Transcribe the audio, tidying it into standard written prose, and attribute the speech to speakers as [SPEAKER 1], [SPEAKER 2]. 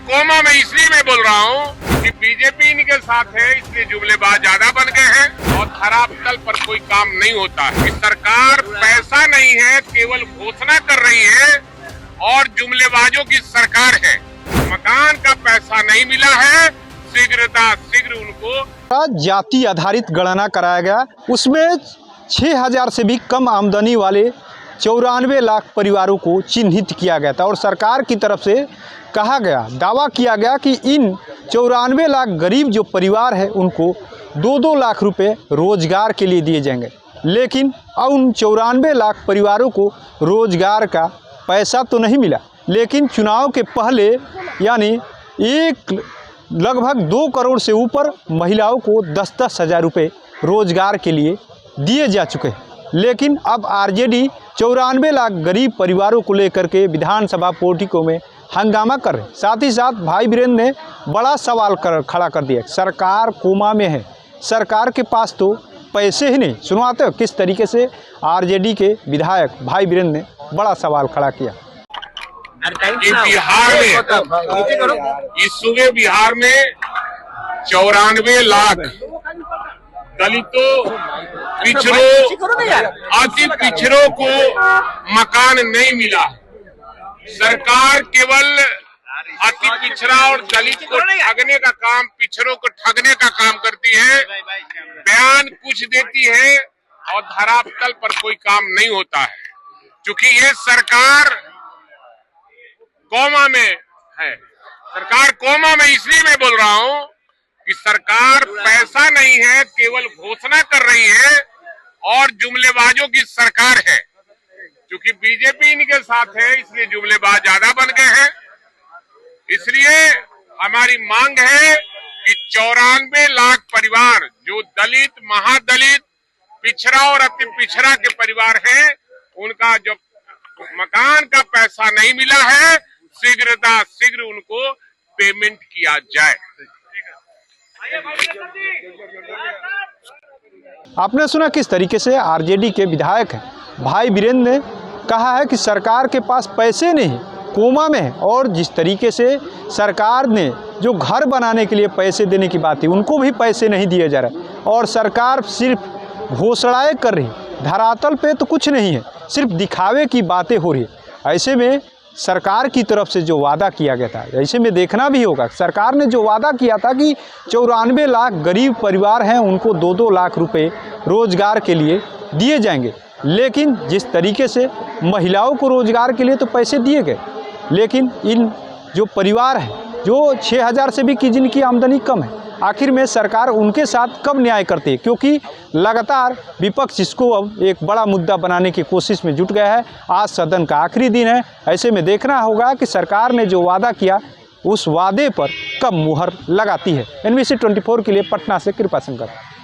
[SPEAKER 1] Coma में इसलिए मैं बोल रहा हूँ कि बीजेपी इनके साथ है, इसलिए जुमलेबाज ज्यादा बन गए हैं और खराब तल पर कोई काम नहीं होता है। सरकार पैसा नहीं है, केवल घोषणा कर रही है और जुमलेबाजों की सरकार है। मकान का पैसा नहीं मिला है, शीघ्र उनको
[SPEAKER 2] जाति आधारित गणना कराया गया। उसमें 6000 से भी कम आमदनी वाले 94 लाख परिवारों को चिन्हित किया गया था और सरकार की तरफ से कहा गया, दावा किया गया कि इन 94 लाख गरीब जो परिवार है उनको 2-2 लाख रुपए रोजगार के लिए दिए जाएंगे। लेकिन अब उन 94 लाख परिवारों को रोजगार का पैसा तो नहीं मिला, लेकिन चुनाव के पहले यानी लगभग 2 करोड़ से ऊपर महिलाओं को 10-10 हज़ार रुपये रोजगार के लिए दिए जा चुके हैं। लेकिन अब आरजेडी 94 लाख गरीब परिवारों को लेकर के विधानसभा पोर्टिको में हंगामा कर रहे। साथ ही साथ भाई वीरेंद्र ने बड़ा सवाल खड़ा कर दिया, सरकार कोमा में है, सरकार के पास तो पैसे ही नहीं। सुनवाते हो किस तरीके से आरजेडी के विधायक भाई वीरेंद्र ने बड़ा सवाल खड़ा किया।
[SPEAKER 1] बिहार में इस सूबे बिहार में 94 लाख दलितों, पिछड़ों, अति पिछड़ों को मकान नहीं मिला। सरकार केवल अति पिछड़ा और दलित को ठगने का काम, पिछड़ों को ठगने का काम करती है। बयान कुछ देती है और धरातल पर कोई काम नहीं होता है। क्योंकि ये सरकार कोमा में है। सरकार कोमा में इसलिए मैं बोल रहा हूँ कि सरकार पैसा नहीं है, केवल घोषणा कर रही है और जुमलेबाजों की सरकार है। क्योंकि बीजेपी इनके साथ है, इसलिए जुमलेबाज ज्यादा बन गए हैं। इसलिए हमारी मांग है कि 94 लाख परिवार जो दलित, महादलित, पिछड़ा और अति पिछड़ा के परिवार हैं, उनका जो मकान का पैसा नहीं मिला है, शीघ्र उनको पेमेंट किया जाए।
[SPEAKER 2] आपने सुना किस तरीके से आरजेडी के विधायक हैं भाई वीरेंद्र ने कहा है कि सरकार के पास पैसे नहीं, कोमा में है। और जिस तरीके से सरकार ने जो घर बनाने के लिए पैसे देने की बात थी, उनको भी पैसे नहीं दिए जा रहे और सरकार सिर्फ घोषणाएं कर रही, धरातल पे तो कुछ नहीं है, सिर्फ दिखावे की बातें हो रही है। ऐसे में सरकार की तरफ से जो वादा किया गया था, ऐसे में देखना भी होगा, सरकार ने जो वादा किया था कि 94 लाख गरीब परिवार हैं उनको 2-2 लाख रुपए रोजगार के लिए दिए जाएंगे। लेकिन जिस तरीके से महिलाओं को रोजगार के लिए तो पैसे दिए गए, लेकिन इन जो परिवार हैं जो 6000 से भी की जिनकी आमदनी कम है, आखिर में सरकार उनके साथ कब न्याय करती है? क्योंकि लगातार विपक्ष इसको अब एक बड़ा मुद्दा बनाने की कोशिश में जुट गया है। आज सदन का आखिरी दिन है, ऐसे में देखना होगा कि सरकार ने जो वादा किया उस वादे पर कब मुहर लगाती है। NBC 24 के लिए पटना से कृपा शंकर।